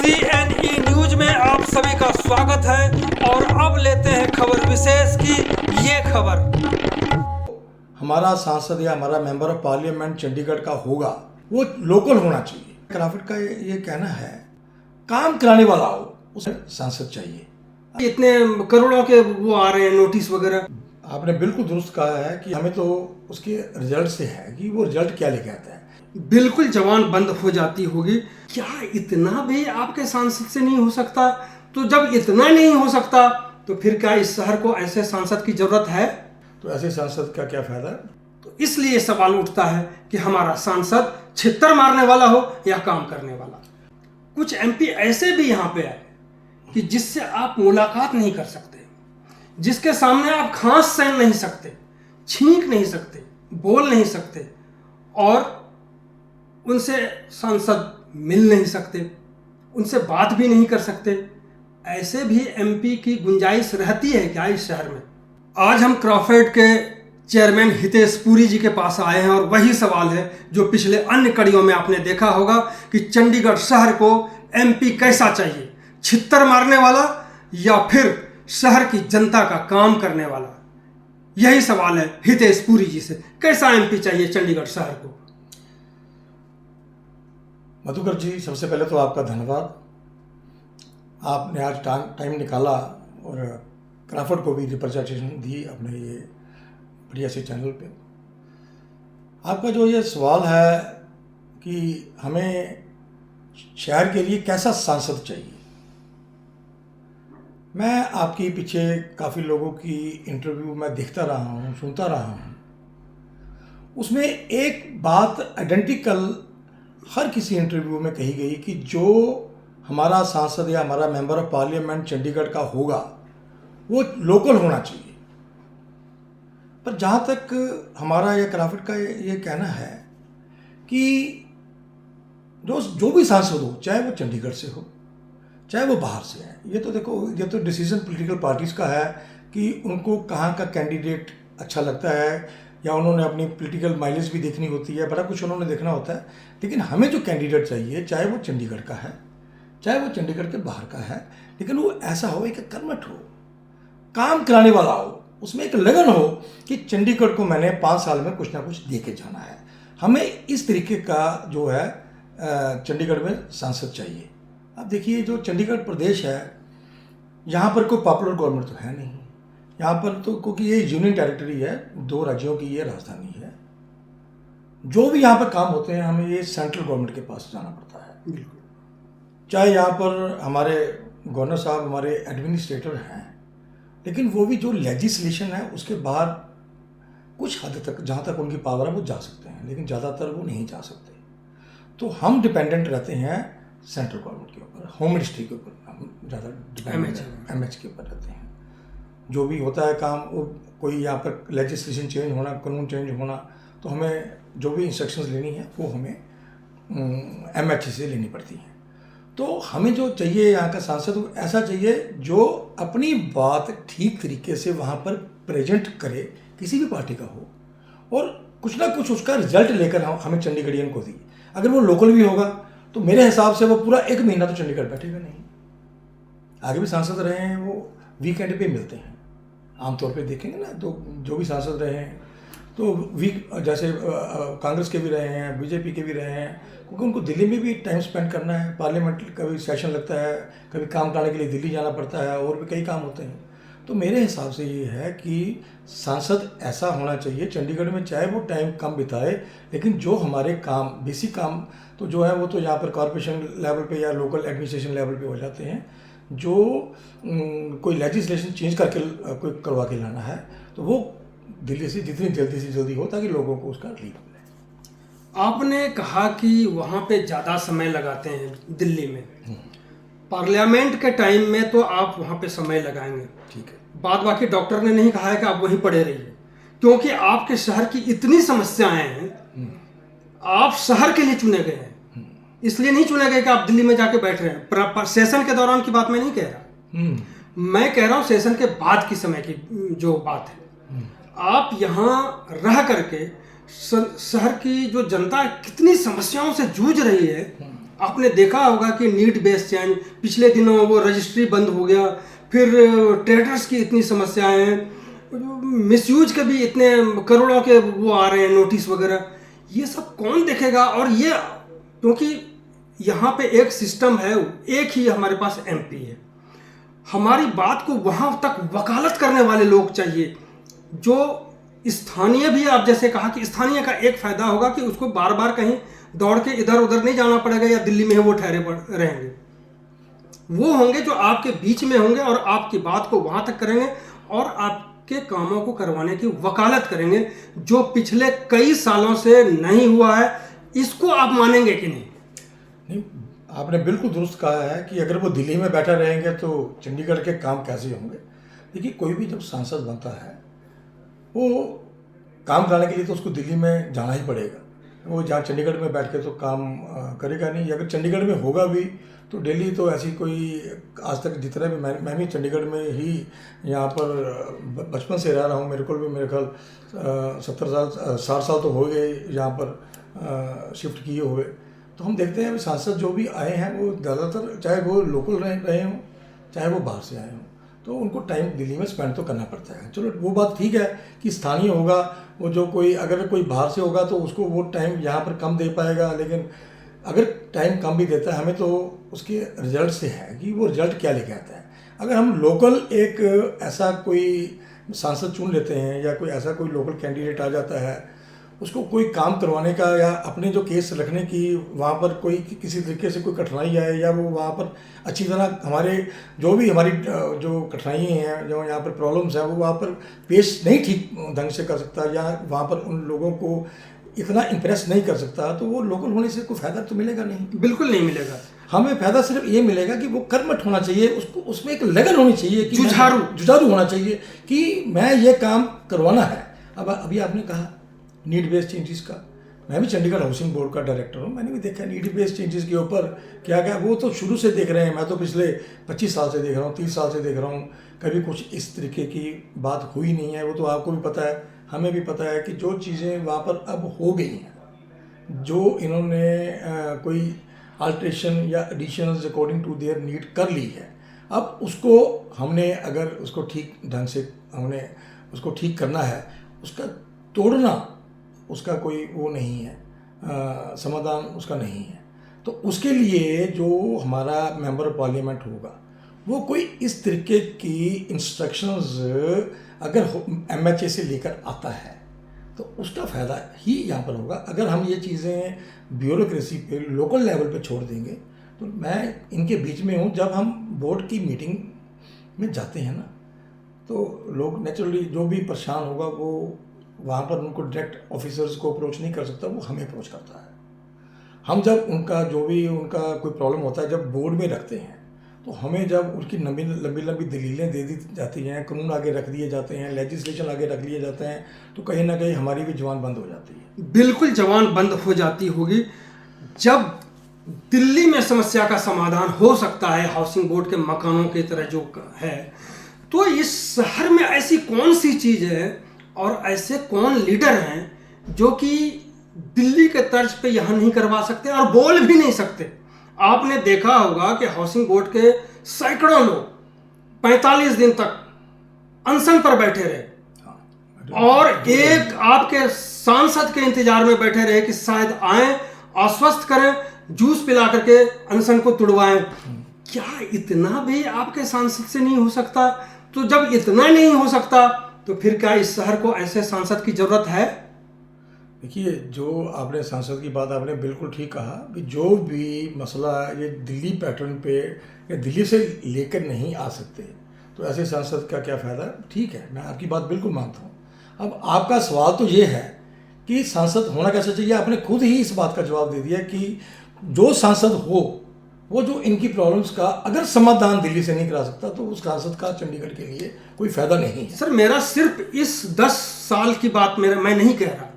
CNE news में आप सभी का स्वागत है और अब लेते हैं खबर विशेष की ये खबर। हमारा सांसद या हमारा मेंबर ऑफ पार्लियामेंट चंडीगढ़ का होगा वो लोकल होना चाहिए। क्राफट का ये कहना है काम कराने वाला हो उसे सांसद चाहिए। इतने करोड़ों के वो आ रहे हैं नोटिस वगैरह। आपने बिल्कुल दुरुस्त कहा है कि हमें तो उसके रिजल्ट से है कि वो रिजल्ट क्या लेके आता है। बिल्कुल जवान बंद हो जाती होगी। क्या इतना भी आपके सांसद से नहीं हो सकता? तो जब इतना नहीं हो सकता तो फिर क्या इस शहर को ऐसे सांसद की जरूरत है? तो ऐसे सांसद का क्या फायदा? तो इसलिए सवाल उठता है कि हमारा सांसद छित्तर मारने वाला हो या काम करने वाला। कुछ MP ऐसे भी यहाँ पे आए कि जिससे आप मुलाकात नहीं कर सकते, जिसके सामने आप खांस सहन नहीं सकते, छींक नहीं सकते, बोल नहीं सकते और उनसे सांसद मिल नहीं सकते, उनसे बात भी नहीं कर सकते। ऐसे भी MP की गुंजाइश रहती है क्या इस शहर में? आज हम क्रॉफर्ड के चेयरमैन हितेश पुरी जी के पास आए हैं और वही सवाल है जो पिछले अन्य कड़ियों में आपने देखा होगा कि चंडीगढ़ शहर को MP कैसा चाहिए, छित्तर मारने वाला या फिर शहर की जनता का काम करने वाला? यही सवाल है हितेश पुरी जी से। कैसा MP चाहिए चंडीगढ़ शहर को? मधुकर जी, सबसे पहले तो आपका धन्यवाद। आपने आज टाइम निकाला और क्राफर्ड को भी रिप्रेजेंटेशन दी अपने ये बढ़िया से चैनल पे। आपका जो ये सवाल है कि हमें शहर के लिए कैसा सांसद चाहिए, मैं आपके पीछे काफ़ी लोगों की इंटरव्यू मैं देखता रहा हूँ, सुनता रहा हूँ। उसमें एक बात आइडेंटिकल हर किसी इंटरव्यू में कही गई कि जो हमारा सांसद या हमारा मेंबर ऑफ पार्लियामेंट चंडीगढ़ का होगा वो लोकल होना चाहिए। पर जहाँ तक हमारा या क्राफट का ये कहना है कि जो भी सांसद हो, चाहे वो चंडीगढ़ से हो चाहे वो बाहर से है, ये तो देखो, ये तो डिसीजन पॉलिटिकल पार्टीज़ का है कि उनको कहाँ का कैंडिडेट अच्छा लगता है, या उन्होंने अपनी पॉलिटिकल माइलेज भी देखनी होती है, बड़ा कुछ उन्होंने देखना होता है। लेकिन हमें जो कैंडिडेट चाहिए, चाहे वो चंडीगढ़ का है चाहे वो चंडीगढ़ के बाहर का है, लेकिन वो ऐसा हो, एक कर्मठ हो, काम कराने वाला हो, उसमें एक लगन हो कि चंडीगढ़ को मैंने 5 साल में कुछ ना कुछ दे के जाना है। हमें इस तरीके का जो है चंडीगढ़ में सांसद चाहिए। अब देखिए, जो चंडीगढ़ प्रदेश है, यहाँ पर कोई पॉपुलर गवर्नमेंट तो है नहीं। यहाँ पर तो क्योंकि ये यूनियन टेरिटरी है, 2 राज्यों की ये राजधानी है, जो भी यहाँ पर काम होते हैं हमें ये सेंट्रल गवर्नमेंट के पास जाना पड़ता है। बिल्कुल, चाहे यहाँ पर हमारे गवर्नर साहब हमारे एडमिनिस्ट्रेटर हैं, लेकिन वो भी जो लेजिस्लेशन है उसके बाहर कुछ हद तक, जहाँ तक उनकी पावर है वो जा सकते हैं, लेकिन ज़्यादातर वो नहीं जा सकते। तो हम डिपेंडेंट रहते हैं सेंट्रल गवर्नमेंट के ऊपर, होम मिनिस्ट्री के ऊपर हम ज़्यादा डिपेंडेंट, MH के ऊपर रहते हैं। जो भी होता है काम, वो कोई यहाँ पर लेजिस्लेशन चेंज होना, कानून चेंज होना, तो हमें जो भी इंस्ट्रक्शंस लेनी है वो हमें MH से लेनी पड़ती हैं। तो हमें जो चाहिए यहाँ का सांसद ऐसा चाहिए जो अपनी बात ठीक तरीके से वहाँ पर प्रेजेंट करे, किसी भी पार्टी का हो, और कुछ ना कुछ उसका रिजल्ट लेकर हमें चंडीगढ़ियन को दी। अगर वो लोकल भी होगा तो मेरे हिसाब से वो पूरा 1 महीना तो चंडीगढ़ बैठेगा नहीं। आगे भी सांसद रहे हैं वो वीकेंड पे मिलते हैं, आमतौर पे देखेंगे ना, तो जो भी सांसद रहे हैं तो जैसे कांग्रेस के भी रहे हैं, BJP के भी रहे हैं, क्योंकि उनको दिल्ली में भी टाइम स्पेंड करना है, पार्लियामेंट का भी सेशन लगता है, कभी काम कराने के लिए दिल्ली जाना पड़ता है, और भी कई काम होते हैं। तो मेरे हिसाब से ये है कि सांसद ऐसा होना चाहिए चंडीगढ़ में, चाहे वो टाइम कम बिताए, लेकिन जो हमारे काम, बेसिक काम तो जो है वो तो यहाँ पर कॉर्पोरेशन लेवल पे या लोकल एडमिनिस्ट्रेशन लेवल पे हो जाते हैं। जो कोई लेजिस्लेशन चेंज करके कोई करवा के लाना है तो वो दिल्ली से जितनी जल्दी से जल्दी हो, ताकि लोगों को उसका रिलीफ मिले। आपने कहा कि वहाँ पे ज़्यादा समय लगाते हैं दिल्ली में, पार्लियामेंट के टाइम में तो आप वहाँ पे समय लगाएंगे, ठीक है। बाद बाकी डॉक्टर ने नहीं कहा है कि आप वहीं पड़े रहिए, क्योंकि आपके शहर की इतनी समस्याएं हैं। आप शहर के लिए चुने गए हैं, इसलिए नहीं चुने गए कि आप दिल्ली में जाके बैठ रहे हैं। सेशन के दौरान की बात मैं नहीं कह रहा, मैं कह रहा हूँ सेशन के बाद की समय की जो बात है। आप यहाँ रह करके शहर की जो जनता कितनी समस्याओं से जूझ रही है, आपने देखा होगा कि नीड बेस चेंज, पिछले दिनों वो रजिस्ट्री बंद हो गया, फिर ट्रेडर्स की इतनी समस्याएं हैं, मिसयूज के भी इतने करोड़ों के वो आ रहे हैं नोटिस वगैरह, ये सब कौन देखेगा? और ये क्योंकि यहाँ पे एक सिस्टम है, एक ही हमारे पास एमपी है, हमारी बात को वहाँ तक वकालत करने वाले लोग चाहिए। जो स्थानीय भी, आप जैसे कहा कि स्थानीय का एक फायदा होगा कि उसको बार बार कहीं दौड़ के इधर उधर नहीं जाना पड़ेगा या दिल्ली में वो ठहरे रहेंगे। वो होंगे जो आपके बीच में होंगे और आपकी बात को वहां तक करेंगे और आपके कामों को करवाने की वकालत करेंगे, जो पिछले कई सालों से नहीं हुआ है। इसको आप मानेंगे कि नहीं? नहीं, आपने बिल्कुल दुरुस्त कहा है कि अगर वो दिल्ली में बैठा रहेंगे तो चंडीगढ़ के काम कैसे होंगे। देखिए, कोई भी जब सांसद बनता है वो काम कराने के लिए तो उसको दिल्ली में जाना ही पड़ेगा। वो जहाँ चंडीगढ़ में बैठ के तो काम करेगा नहीं। अगर चंडीगढ़ में होगा भी तो दिल्ली तो ऐसी कोई, आज तक जितने भी मैं भी चंडीगढ़ में ही यहाँ पर बचपन से रह रहा हूँ। मेरे को भी मेरे ख्याल 60 साल तो हो गए यहाँ पर शिफ्ट किए हुए। तो हम देखते हैं सांसद जो भी आए हैं वो ज़्यादातर, चाहे वो लोकल रहे हों चाहे वो बाहर से आए हों, तो उनको टाइम दिल्ली में स्पेंड तो करना पड़ता है। चलो वो बात ठीक है कि स्थानीय होगा, वो जो कोई अगर कोई बाहर से होगा तो उसको वो टाइम यहाँ पर कम दे पाएगा। लेकिन अगर टाइम कम भी देता है हमें तो उसके रिजल्ट से है कि वो रिजल्ट क्या लेके आता है। अगर हम लोकल एक ऐसा कोई सांसद चुन लेते हैं या कोई ऐसा कोई लोकल कैंडिडेट आ जाता है, उसको कोई काम करवाने का या अपने जो केस रखने की वहाँ पर कोई किसी तरीके से कोई कठिनाई आए या वो वहाँ पर अच्छी तरह हमारे जो भी हमारी जो कठिनाई हैं, जो यहाँ पर प्रॉब्लम्स हैं, वो वहाँ पर पेश नहीं ठीक ढंग से कर सकता या वहाँ पर उन लोगों को इतना इम्प्रेस नहीं कर सकता, तो वो लोकल होने से कोई फ़ायदा तो मिलेगा नहीं। बिल्कुल नहीं मिलेगा। हमें फ़ायदा सिर्फ ये मिलेगा कि वो कर्मठ होना चाहिए, उसको उसमें एक लगन होनी चाहिए, कि जुझारू होना चाहिए कि मैं ये काम करवाना है। अब अभी आपने कहा नीड बेस्ड चेंजेस का, मैं भी चंडीगढ़ हाउसिंग बोर्ड का डायरेक्टर हूँ, मैंने भी देखा नीड बेस्ड चेंजेस के ऊपर क्या क्या, वो तो शुरू से देख रहे हैं। मैं तो पिछले 25 साल से देख रहा हूँ, 30 साल से देख रहा हूँ। कभी कुछ इस तरीके की बात हुई नहीं है। वो तो आपको भी पता है, हमें भी पता है कि जो चीज़ें वहाँ पर अब हो गई हैं, जो इन्होंने कोई अल्ट्रेशन या additions according to their need कर ली है, अब उसको हमने अगर उसको ठीक ढंग से हमने उसको ठीक करना है, उसका तोड़ना उसका कोई वो नहीं है, समाधान उसका नहीं है। तो उसके लिए जो हमारा मेंबर ऑफ पार्लियामेंट होगा वो कोई इस तरीके की इंस्ट्रक्शंस अगर MHA से लेकर आता है तो उसका फ़ायदा ही यहाँ पर होगा। अगर हम ये चीज़ें ब्यूरोक्रेसी पे लोकल लेवल पे छोड़ देंगे तो मैं इनके बीच में हूँ। जब हम बोर्ड की मीटिंग में जाते हैं ना, तो लोग नेचुरली जो भी परेशान होगा वो वहाँ पर उनको डायरेक्ट ऑफिसर्स को अप्रोच नहीं कर सकता, वो हमें अप्रोच करता है। हम जब उनका जो भी उनका कोई प्रॉब्लम होता है जब बोर्ड में रखते हैं, तो हमें जब उनकी लंबी लंबी दलीलें दे दी जाती हैं, कानून आगे रख दिए जाते हैं, लेजिस्लेशन आगे रख लिए जाते हैं, तो कहीं ना कहीं हमारी भी जवान बंद हो जाती है। बिल्कुल जवान बंद हो जाती होगी। जब दिल्ली में समस्या का समाधान हो सकता है हाउसिंग बोर्ड के मकानों की तरह जो है, तो इस शहर में ऐसी कौन सी चीज़ है और ऐसे कौन लीडर हैं जो कि दिल्ली के तर्ज पे यहाँ नहीं करवा सकते और बोल भी नहीं सकते? आपने देखा होगा कि हाउसिंग बोर्ड के सैकड़ों लोग 45 दिन तक अनशन पर बैठे रहे और एक आपके सांसद के इंतजार में बैठे रहे कि शायद आए, आश्वस्त करें, जूस पिला करके अनशन को तुड़वाएं। क्या इतना भी आपके सांसद से नहीं हो सकता? तो जब इतना नहीं हो सकता तो फिर क्या इस शहर को ऐसे सांसद की जरूरत है? देखिए, जो आपने सांसद की बात आपने बिल्कुल ठीक कहा कि जो भी मसला ये दिल्ली पैटर्न पे या दिल्ली से लेकर नहीं आ सकते, तो ऐसे सांसद का क्या फ़ायदा। ठीक है, मैं आपकी बात बिल्कुल मानता हूँ। अब आपका सवाल तो ये है कि सांसद होना कैसे चाहिए। आपने खुद ही इस बात का जवाब दे दिया कि जो सांसद हो वो जो इनकी प्रॉब्लम्स का अगर समाधान दिल्ली से नहीं करा सकता तो उस सांसद का चंडीगढ़ के लिए कोई फ़ायदा नहीं है। सर, मेरा सिर्फ इस 10 साल की बात मैं नहीं कह रहा।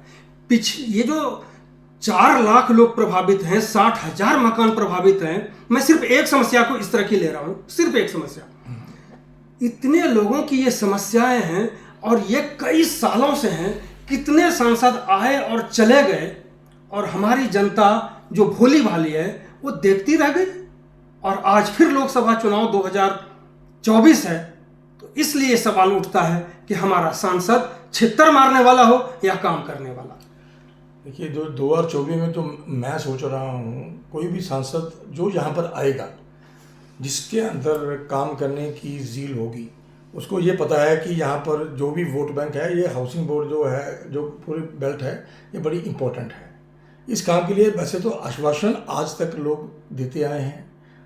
ये जो 4 लाख लोग प्रभावित हैं, 60,000 मकान प्रभावित हैं, मैं सिर्फ एक समस्या को इस तरह की ले रहा हूं, सिर्फ एक समस्या। इतने लोगों की ये समस्याएं हैं और ये कई सालों से हैं। कितने सांसद आए और चले गए और हमारी जनता जो भोली भाली है वो देखती रह गई। और आज फिर लोकसभा चुनाव 2024 है, तो इसलिए सवाल उठता है कि हमारा सांसद छित्तर मारने वाला हो या काम करने वाला। देखिए, जो 2024 में तो मैं सोच रहा हूँ, कोई भी सांसद जो यहाँ पर आएगा, जिसके अंदर काम करने की ज़ील होगी, उसको ये पता है कि यहाँ पर जो भी वोट बैंक है, ये हाउसिंग बोर्ड जो है, जो पूरी बेल्ट है, ये बड़ी इम्पोर्टेंट है। इस काम के लिए वैसे तो आश्वासन आज तक लोग देते आए हैं,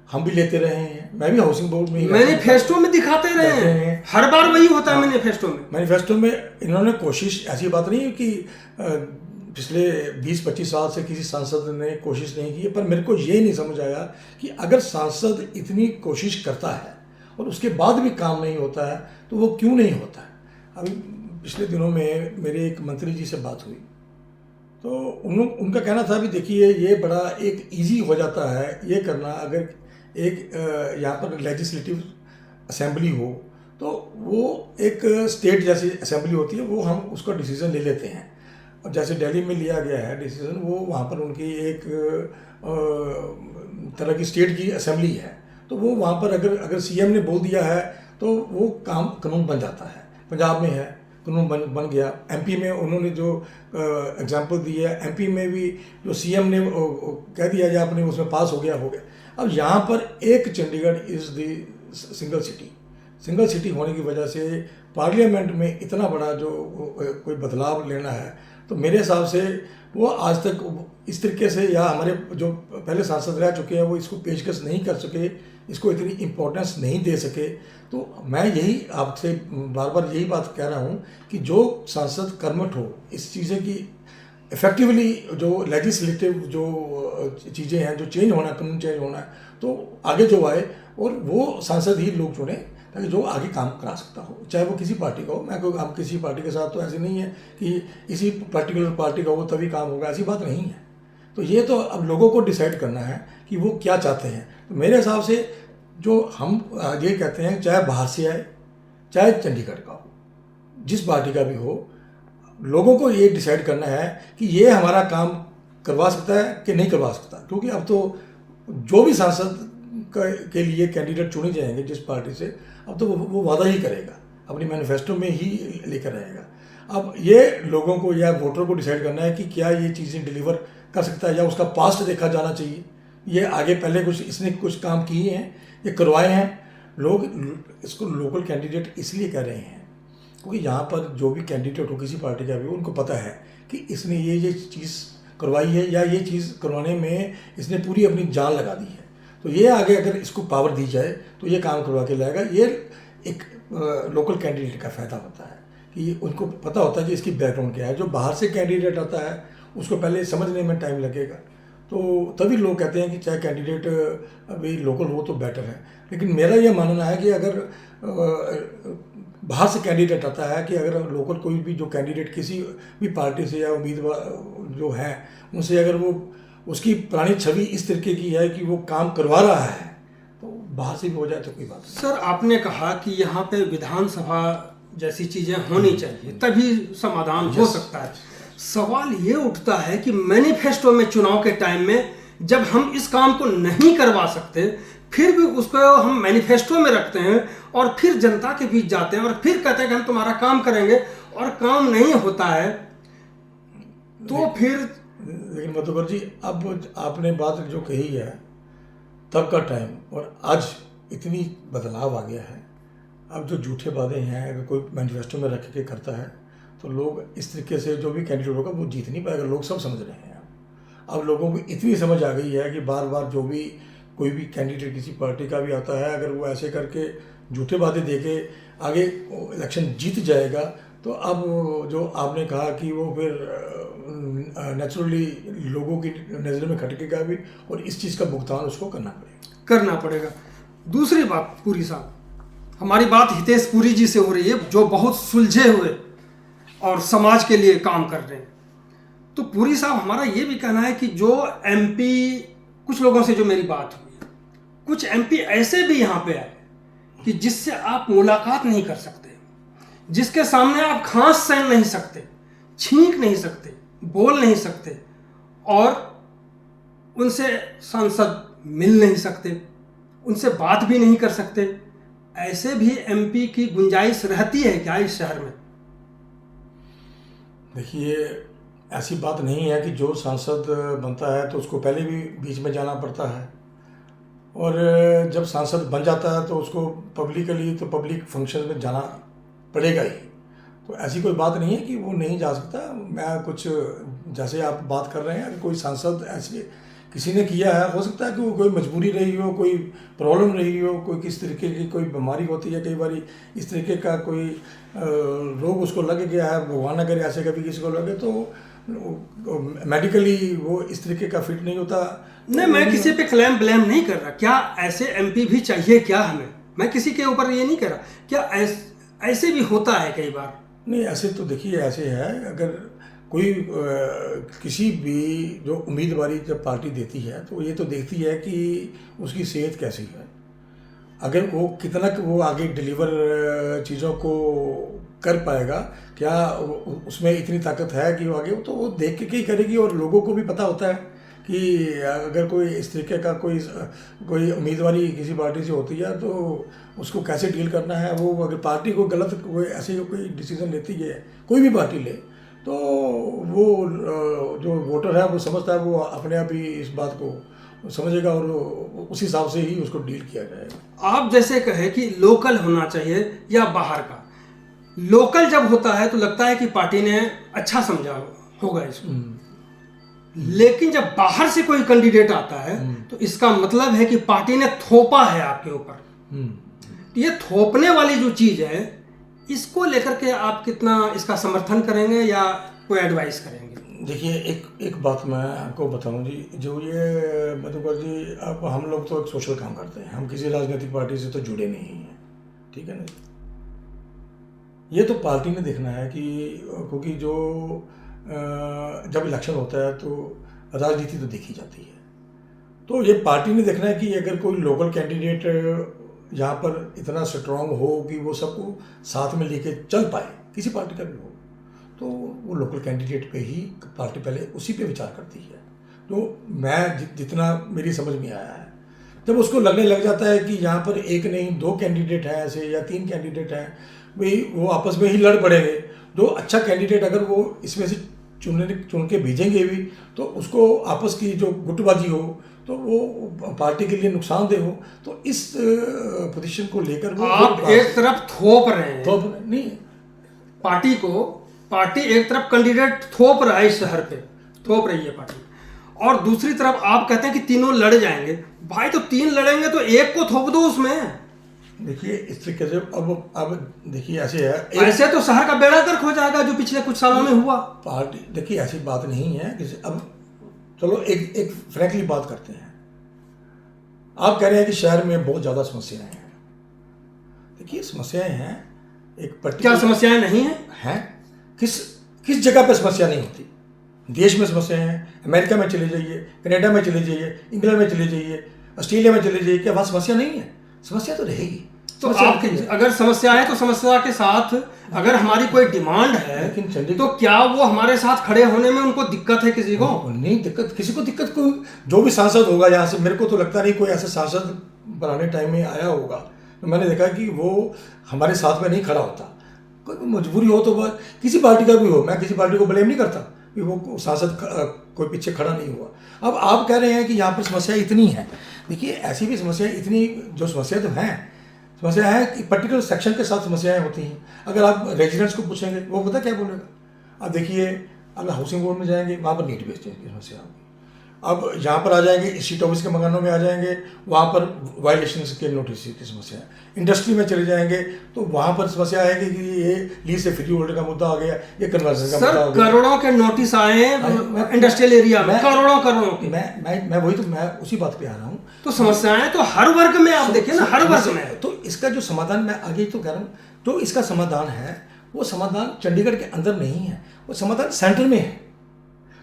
हम भी लेते रहे हैं। मैं भी हाउसिंग बोर्ड में ही मैनिफेस्टो में दिखाते रहे हैं, हर बार वही होता है। मैनिफेस्टो में इन्होंने कोशिश, ऐसी बात नहीं है कि पिछले 20-25 साल से किसी सांसद ने कोशिश नहीं की है, पर मेरे को ये नहीं समझ आया कि अगर सांसद इतनी कोशिश करता है और उसके बाद भी काम नहीं होता है तो वो क्यों नहीं होता है। अभी पिछले दिनों में मेरे एक मंत्री जी से बात हुई, तो उनका कहना था भी देखिए, ये बड़ा एक इजी हो जाता है ये करना, अगर एक यहाँ पर लेजिस्लेटिव असेंबली हो तो वो एक स्टेट जैसी असेंबली होती है, वो हम उसका डिसीज़न ले लेते हैं। और जैसे दिल्ली में लिया गया है डिसीज़न, वो वहाँ पर उनकी एक तरह की स्टेट की असेंबली है, तो वो वहाँ पर अगर सीएम ने बोल दिया है तो वो काम कानून बन जाता है। पंजाब में है, कानून बन गया। एमपी में उन्होंने जो एग्जांपल दी है, एमपी में भी जो सीएम ने कह दिया या आपने उसमें पास हो गया। अब यहाँ पर एक Chandigarh is the single city होने की वजह से पार्लियामेंट में इतना बड़ा जो कोई बदलाव लेना है, तो मेरे हिसाब से वो आज तक इस तरीके से, या हमारे जो पहले सांसद रह चुके हैं वो इसको पेशकश नहीं कर सके, इसको इतनी इम्पोर्टेंस नहीं दे सके। तो मैं यही आपसे बार बार यही बात कह रहा हूँ कि जो सांसद कर्मठ हो इस चीज़ें की इफेक्टिवली, जो लेजिस्लेटिव जो चीज़ें हैं, जो चेंज होना है, कानून चेंज होना है, तो आगे जो आए और वो सांसद ही लोग चुने ताकि जो आगे काम करा सकता हो, चाहे वो किसी पार्टी का हो। मैं कोई हम किसी पार्टी के साथ तो ऐसे नहीं है कि इसी पर्टिकुलर पार्टी का हो तभी काम होगा, ऐसी बात नहीं है। तो ये तो अब लोगों को डिसाइड करना है कि वो क्या चाहते हैं। तो मेरे हिसाब से जो हम ये कहते हैं, चाहे बाहर से आए चाहे चंडीगढ़ का हो, जिस पार्टी का भी हो, लोगों को ये डिसाइड करना है कि ये हमारा काम करवा सकता है कि नहीं करवा सकता। क्योंकि अब तो जो भी सांसद के लिए कैंडिडेट चुने जाएंगे जिस पार्टी से, अब तो वो वादा ही करेगा, अपनी मैनिफेस्टो में ही लेकर आएगा। अब ये लोगों को या वोटर को डिसाइड करना है कि क्या ये चीज़ें डिलीवर कर सकता है, या उसका पास्ट देखा जाना चाहिए। ये आगे पहले इसने कुछ काम किए हैं, ये करवाए हैं। लोग इसको लोकल कैंडिडेट इसलिए कह रहे हैं क्योंकि यहाँ पर जो भी कैंडिडेट हो किसी पार्टी का भी, उनको पता है कि इसने ये चीज़ करवाई है, या ये चीज़ करवाने में इसने पूरी अपनी जान लगा दी है। तो ये आगे अगर इसको पावर दी जाए तो ये काम करवा के लाएगा। ये एक लोकल कैंडिडेट का फ़ायदा होता है कि उनको पता होता है कि इसकी बैकग्राउंड क्या है। जो बाहर से कैंडिडेट आता है उसको पहले समझने में टाइम लगेगा, तो तभी लोग कहते हैं कि चाहे कैंडिडेट अभी लोकल हो तो बेटर है। लेकिन मेरा ये मानना है कि अगर बाहर से कैंडिडेट आता है, कि अगर लोकल कोई भी जो कैंडिडेट किसी भी पार्टी से या उम्मीदवार जो है उनसे अगर वो उसकी पुरानी छवि इस तरीके की है कि वो काम करवा रहा है, तो बाहर से भी हो जाए तो कोई बात नहीं। सर, आपने कहा कि यहाँ पे विधानसभा जैसी चीज़ें होनी चाहिए तभी समाधान हो सकता है। सवाल ये उठता है कि मैनिफेस्टो में चुनाव के टाइम में जब हम इस काम को नहीं करवा सकते, फिर भी उसको हम मैनिफेस्टो में रखते हैं और फिर जनता के बीच जाते हैं और फिर कहते हैं कि हम तुम्हारा काम करेंगे, और काम नहीं होता है, तो फिर। लेकिन मधुकर जी, अब आपने बात जो कही है तब का टाइम और आज इतनी बदलाव आ गया है। अब जो झूठे वादे हैं अगर कोई मैनिफेस्टो में रख के करता है तो लोग इस तरीके से जो भी कैंडिडेट होगा वो जीत नहीं पाएगा। लोग सब समझ रहे हैं। अब लोगों को इतनी समझ आ गई है कि बार बार जो भी कोई भी कैंडिडेट किसी पार्टी का भी आता है, अगर वो ऐसे करके झूठे वादे दे के आगे इलेक्शन जीत जाएगा, तो अब जो आपने कहा कि वो फिर नेचुरली लोगों की नज़र में खटकेगा भी, और इस चीज़ का भुगतान उसको करना पड़ेगा। दूसरी बात, पुरी साहब, हमारी बात हितेश पुरी जी से हो रही है जो बहुत सुलझे हुए और समाज के लिए काम कर रहे हैं। तो पुरी साहब, हमारा ये भी कहना है कि जो एमपी, कुछ लोगों से जो मेरी बात हुई, कुछ एमपी ऐसे भी यहाँ पे आए कि जिससे आप मुलाकात नहीं कर सकते, जिसके सामने आप खांस सहन नहीं सकते, छींक नहीं सकते, बोल नहीं सकते, और उनसे सांसद मिल नहीं सकते, उनसे बात भी नहीं कर सकते, ऐसे भी एमपी की गुंजाइश रहती है क्या इस शहर में? देखिए, ऐसी बात नहीं है कि जो सांसद बनता है तो उसको पहले भी बीच में जाना पड़ता है, और जब सांसद बन जाता है तो उसको पब्लिकली तो पब्लिक फंक्शन में जाना पड़ेगा ही। तो ऐसी कोई बात नहीं है कि वो नहीं जा सकता। मैं कुछ जैसे आप बात कर रहे हैं, अगर कोई सांसद ऐसे किसी ने किया है, हो सकता है कि वो कोई मजबूरी रही हो, कोई प्रॉब्लम रही हो, कोई किस तरीके की कोई बीमारी होती है, कई बार इस तरीके का कोई रोग उसको लग गया है, भगवान ना करे ऐसे कभी किसी को लगे तो मेडिकली वो इस तरीके का फिट नहीं होता। नहीं, मैं किसी पे क्लेम ब्लेम नहीं कर रहा। क्या ऐसे एमपी भी चाहिए क्या हमें? मैं किसी के ऊपर ये नहीं कर रहा। क्या ऐसे भी होता है कई बार? नहीं, ऐसे तो देखिए, ऐसे है, अगर कोई किसी भी जो उम्मीदवारी जब पार्टी देती है तो ये तो देखती है कि उसकी सेहत कैसी है, अगर वो कितना वो आगे डिलीवर चीज़ों को कर पाएगा, क्या उसमें इतनी ताकत है कि वो आगे, तो वो देख के ही करेगी। और लोगों को भी पता होता है कि अगर कोई इस तरीके का कोई उम्मीदवारी किसी पार्टी से होती है तो उसको कैसे डील करना है। वो अगर पार्टी को गलत कोई ऐसे कोई डिसीजन लेती है, कोई भी पार्टी ले, तो वो जो वोटर है वो समझता है, वो अपने आप ही इस बात को समझेगा और उस हिसाब से ही उसको डील किया जाएगा। आप जैसे कहे कि लोकल होना चाहिए या बाहर का, लोकल जब होता है तो लगता है कि पार्टी ने अच्छा समझा होगा इसको, लेकिन जब बाहर से कोई कैंडिडेट आता है तो इसका मतलब है कि पार्टी ने थोपा है आपके ऊपर। ये थोपने वाली जो चीज है, इसको लेकर के आप कितना इसका समर्थन करेंगे या कोई एडवाइस करेंगे? देखिए, एक बात मैं आपको बताऊं जी, जो ये मधुकर जी, अब हम लोग तो एक सोशल काम करते हैं, हम किसी राजनीतिक पार्टी से तो जुड़े नहीं हैं, ठीक है ना। ये तो पार्टी ने देखना है कि, क्योंकि जो जब इलेक्शन होता है तो राजनीति तो देखी जाती है, तो ये पार्टी ने देखना है कि अगर कोई लोकल कैंडिडेट यहाँ पर इतना स्ट्रांग हो कि वो सबको साथ में लेके चल पाए, किसी पार्टी का भी हो, तो वो लोकल कैंडिडेट पे ही पार्टी पहले उसी पे विचार करती है। तो मैं जितना मेरी समझ में आया है, जब उसको लगने लग जाता है कि यहाँ पर एक नहीं 2 कैंडिडेट हैं ऐसे या 3 कैंडिडेट हैं, भाई वो आपस में ही लड़ पड़ेंगे, जो अच्छा कैंडिडेट अगर वो इसमें से चुन के भेजेंगे भी तो उसको आपस की जो गुटबाजी हो तो वो पार्टी के लिए नुकसानदेह हो, तो इस पोजीशन को लेकर वो आप एक तरफ थोप रहे हैं, थोप नहीं, पार्टी एक तरफ कैंडिडेट थोप रहा है, इस शहर पे थोप रही है पार्टी, और दूसरी तरफ आप कहते हैं कि तीनों लड़ जाएंगे। भाई तो 3 लड़ेंगे तो एक को थोप दो उसमें। देखिए, इस तरीके से अब देखिए, ऐसे है, ऐसे तो शहर का बेड़ा गर्क हो जाएगा जो पिछले कुछ सालों में हुआ। पार्टी, देखिए ऐसी बात नहीं है कि अब चलो एक फ्रैंकली बात करते हैं। आप कह रहे हैं कि शहर में बहुत ज़्यादा समस्याएं हैं। देखिए, समस्याएं हैं, एक क्या समस्याएं नहीं हैं? किस जगह पे समस्या नहीं होती? देश में समस्याएं हैं, अमेरिका में चले जाइए, कनाडा में चले जाइए, इंग्लैंड में चले जाइए, ऑस्ट्रेलिया में चले जाइए, क्या वहाँ समस्या नहीं है? समस्या तो रहेगी। तो आप अगर समस्या है तो समस्या के साथ अगर हमारी कोई डिमांड है, लेकिन तो क्या वो हमारे साथ खड़े होने में उनको दिक्कत है? किसी को नहीं दिक्कत, किसी को दिक्कत को, जो भी सांसद होगा यहाँ से, मेरे को तो लगता नहीं कोई ऐसा सांसद पुराने टाइम में आया होगा तो मैंने देखा कि वो हमारे साथ में नहीं खड़ा होता। कोई मजबूरी हो तो किसी पार्टी का भी हो, मैं किसी पार्टी को ब्लेम नहीं करता कि वो सांसद कोई पीछे खड़ा नहीं हुआ। अब आप कह रहे हैं कि यहाँ पर समस्या इतनी है। देखिए, ऐसी भी समस्या इतनी, जो समस्या तो हैं, समस्या है कि पर्टिकुलर सेक्शन के साथ समस्याएं होती हैं। अगर आप रेजिडेंट्स को पूछेंगे वो पता क्या बोलेगा। अब देखिए, अगर हाउसिंग बोर्ड में जाएंगे वहाँ पर नीड बेस्ड की समस्या होगी। अब यहाँ पर आ जाएंगे, स्ट्रीट ऑफिस के मकानों में आ जाएंगे, वहाँ पर वायलेशन के नोटिस की समस्या है। इंडस्ट्री में चले जाएंगे तो वहाँ पर समस्या है कि ये लीज से फ्री होल्डर का मुद्दा आ गया, ये कन्वर्जन का मुद्दा आ गया। करोड़ों के नोटिस आए इंडस्ट्रियल एरिया में, करोड़ों के। मैं वही तो, मैं उसी बात पे आ रहा हूँ। तो समस्याएं तो हर वर्ग में, आप देखिए ना, हर वर्ग में। तो इसका जो समाधान, मैं आगे तो कह रहा हूँ, तो इसका समाधान है, वो समाधान चंडीगढ़ के अंदर नहीं है, वो समाधान सेंटर में है।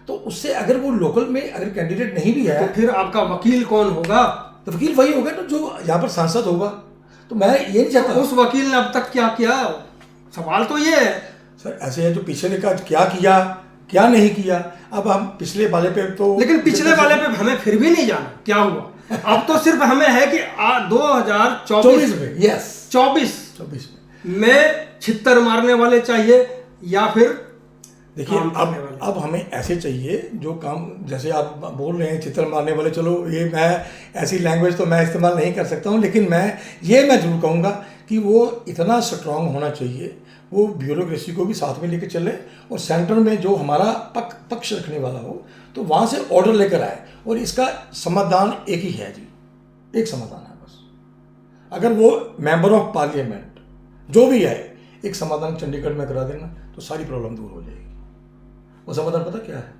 तो उससे अगर वो लोकल में अगर कैंडिडेट नहीं भी है तो फिर आपका वकील कौन होगा? तो वकील वही होगा ना जो यहाँ पर सांसद होगा। तो मैं ये नहीं चाहता। तो उस वकील ने अब तक क्या किया? सवाल तो ये है सर, ऐसे है जो पीछे ने कहा क्या किया क्या नहीं किया। अब हम पिछले वाले पे तो, लेकिन पिछले वाले पे हमें फिर भी नहीं जाना क्या हुआ। अब तो सिर्फ हमें है कि 2024 में, यस, 24 में छित्तर मारने वाले चाहिए, या फिर देखिए अब हमें ऐसे चाहिए जो काम, जैसे आप बोल रहे हैं छितर मारने वाले, चलो ये मैं ऐसी लैंग्वेज तो मैं इस्तेमाल नहीं कर सकता हूँ, लेकिन मैं जरूर कहूँगा कि वो इतना स्ट्रांग होना चाहिए, वो ब्यूरोक्रेसी को भी साथ में लेकर चले, और सेंटर में जो हमारा पक्ष रखने वाला हो तो वहाँ से ऑर्डर लेकर आए। और इसका समाधान एक ही है जी, एक समाधान है बस, अगर वो मेंबर ऑफ पार्लियामेंट जो भी है एक समाधान चंडीगढ़ में करा देना तो सारी प्रॉब्लम दूर हो जाएगी। वो समाधान पता क्या है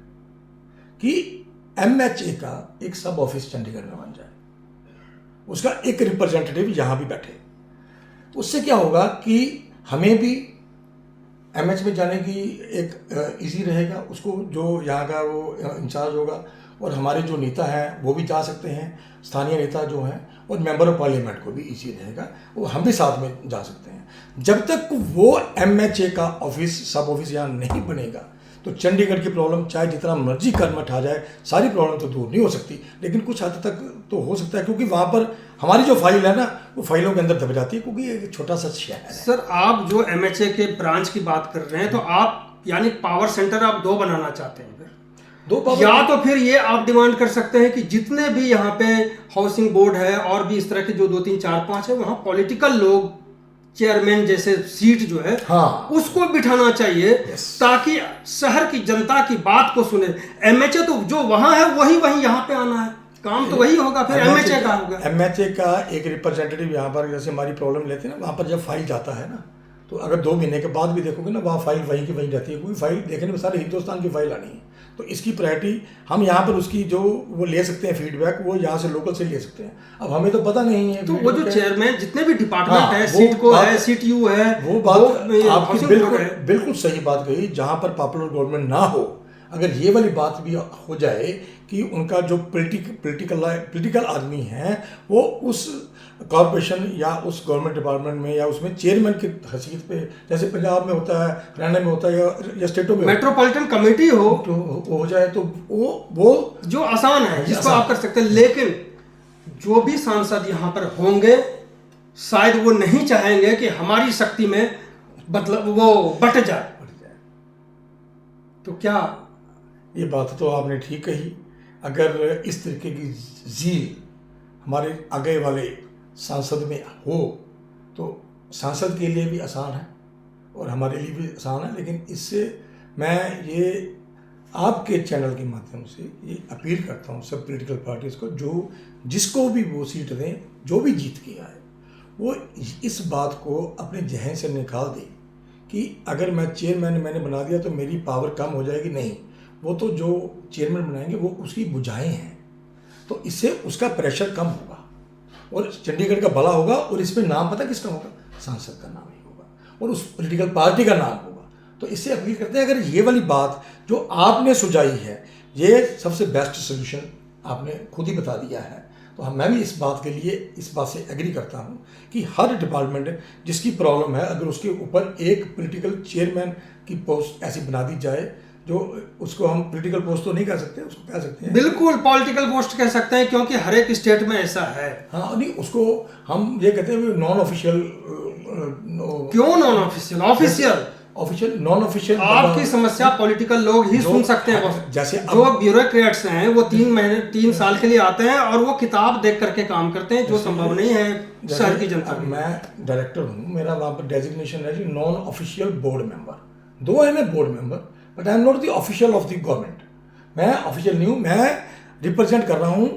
कि MHA का एक सब ऑफिस चंडीगढ़ में बन जाए, उसका एक रिप्रेजेंटेटिव यहाँ भी बैठे, तो उससे क्या होगा कि हमें भी MH में जाने की एक इजी रहेगा, उसको जो यहाँ का वो इंचार्ज होगा, और हमारे जो नेता हैं वो भी जा सकते हैं, स्थानीय नेता जो हैं, और मेंबर ऑफ पार्लियामेंट को भी इजी रहेगा, वो हम भी साथ में जा सकते हैं। जब तक वो MHA का ऑफिस सब ऑफिस यहाँ नहीं बनेगा तो चंडीगढ़ की प्रॉब्लम चाहे जितना मर्जी कर्मठ आ जाए, सारी प्रॉब्लम तो दूर नहीं हो सकती, लेकिन कुछ हद तक तो हो सकता है, क्योंकि वहाँ पर हमारी जो फाइल है ना वो फाइलों के अंदर दब जाती है, क्योंकि एक छोटा सा शहर है। सर आप जो MHA के ब्रांच की बात कर रहे हैं, तो आप यानी पावर सेंटर आप 2 बनाना चाहते हैं फिर? 2 पावर, या तो फिर ये आप डिमांड कर सकते हैं कि जितने भी यहाँ पे हाउसिंग बोर्ड है और भी इस तरह के जो 2 3 4 5 है, वहाँ पॉलिटिकल लोग, चेयरमैन जैसे सीट जो है, हाँ, उसको बिठाना चाहिए, ताकि शहर की जनता की बात को सुने। MHA तो जो वहां है वही यहाँ पे आना है, काम तो वही होगा, फिर MHA का होगा। MHA का एक रिप्रेजेंटेटिव यहाँ पर, जैसे हमारी प्रॉब्लम लेते हैं ना, वहाँ पर जब फाइल जाता है ना, तो अगर 2 महीने के बाद भी देखोगे ना, वहाँ फाइल वहीं की वहीं जाती है, क्योंकि फाइल देखने में सारे हिंदुस्तान की फाइल आनी है, तो इसकी प्रायोरिटी हम यहाँ पर उसकी जो वो ले सकते हैं फीडबैक, वो यहाँ से लोकल से ले सकते हैं। अब हमें तो पता नहीं है, तो वो जो चेयरमैन जितने भी डिपार्टमेंट हाँ, है, सीट को है, CTU है, वो बात आपकी बिल्कुल सही बात कही। जहाँ पर पॉपुलर गवर्नमेंट ना हो, अगर ये वाली बात भी हो जाए कि उनका जो पॉलिटिकल आदमी है वो उस कॉरपोरेशन या उस गवर्नमेंट डिपार्टमेंट में या उसमें चेयरमैन की हैसियत पे, जैसे पंजाब में होता है, हरियाणा में होता है, या स्टेटों में मेट्रोपॉलिटन कमेटी हो जाए, तो वो जो आसान है, जिसको आप कर सकते हैं। लेकिन जो भी सांसद यहाँ पर होंगे, शायद वो नहीं चाहेंगे कि हमारी शक्ति में मतलब वो बट जाए। तो क्या ये बात तो आपने ठीक कही। अगर इस तरीके की जील हमारे आगे वाले सांसद में हो तो सांसद के लिए भी आसान है और हमारे लिए भी आसान है। लेकिन इससे मैं ये आपके चैनल के माध्यम से ये अपील करता हूँ सब पॉलिटिकल पार्टीज़ को, जो जिसको भी वो सीट दें, जो भी जीत के आए, वो इस बात को अपने जहन से निकाल दे कि अगर मैं चेयरमैन मैंने बना दिया तो मेरी पावर कम हो जाएगी। नहीं, वो तो जो चेयरमैन बनाएंगे वो उसकी बुझाएं हैं, तो इससे उसका प्रेशर कम होगा और चंडीगढ़ का भला होगा। और इसमें नाम पता किसका होगा? सांसद का नाम ही होगा और उस पॉलिटिकल पार्टी का नाम होगा। तो इससे अपील करते हैं, अगर ये वाली बात जो आपने सुझाई है, ये सबसे बेस्ट सोल्यूशन आपने खुद ही बता दिया है, तो मैं भी इस बात के लिए इस बात से एग्री करता हूँ कि हर डिपार्टमेंट जिसकी प्रॉब्लम है, अगर उसके ऊपर एक पॉलिटिकल चेयरमैन की पोस्ट ऐसी बना दी जाए, जो उसको हम पॉलिटिकल पोस्ट तो नहीं कह सकते, उसको कह सकते हैं बिल्कुल पॉलिटिकल पोस्ट कह सकते हैं, क्योंकि हर एक स्टेट में ऐसा है। हाँ, नहीं उसको हम ये कहते हैं नॉन ऑफिशियल। क्यों non official? Official non official आपकी समस्या पॉलिटिकल लोग ही सुन सकते हैं। जैसे जो ब्यूरोक्रेट्स हैं वो 3 साल के लिए आते हैं और वो किताब देख करके काम करते हैं, जो संभव नहीं है शहर की जनता के। मैं डायरेक्टर हूँ, मेरा वहाँ पर डेजिग्नेशन है जी नॉन ऑफिशियल बोर्ड मेंबर। 2 है मैं board member, but I am not the official of the government. मैं ऑफिशियल नहीं हूँ, मैं रिप्रेजेंट कर रहा हूँ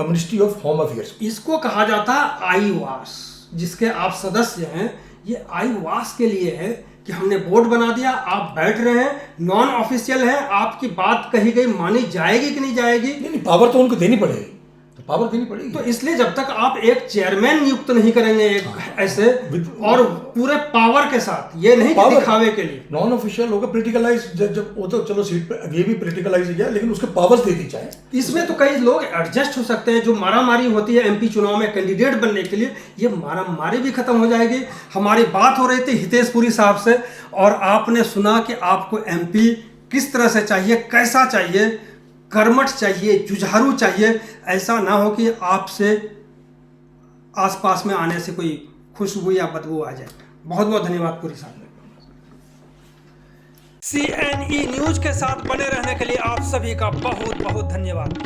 मिनिस्ट्री ऑफ होम अफेयर्स। इसको कहा जाता है आईवास, जिसके आप सदस्य हैं। ये आईवास के लिए है कि हमने बोर्ड बना दिया, आप बैठ रहे हैं, नॉन ऑफिशियल है, आपकी बात कही गई मानी जाएगी कि नहीं जाएगी? नहीं, पावर तो उनको देनी पड़ेगी, तो पावर देनी पड़ेगी। तो इसलिए जब तक आप एक चेयरमैन नियुक्त नहीं करेंगे एक ऐसे और पूरे पावर के साथ, ये नहीं कि दिखावे के लिए, नॉन ऑफिशियल होगा, पॉलिटिकलाइज। जब वो तो चलो सीट पे ये भी पॉलिटिकलाइज है, लेकिन उसके पावर्स दे दी जाए। इसमें तो कई लोग एडजस्ट हो सकते हैं। जो मारामारी होती है एमपी चुनाव में कैंडिडेट बनने के लिए, ये मारामारी भी खत्म हो जाएगी। हमारी बात हो रही थी हितेश पुरी साहब से, और आपने सुना कि आपको एमपी किस तरह से चाहिए, कैसा चाहिए। कर्मठ चाहिए, जुझारू चाहिए। ऐसा ना हो कि आपसे आसपास में आने से कोई खुशबू या बदबू आ जाए। बहुत बहुत धन्यवाद पूरी साहब। CNE न्यूज के साथ बने रहने के लिए आप सभी का बहुत बहुत धन्यवाद।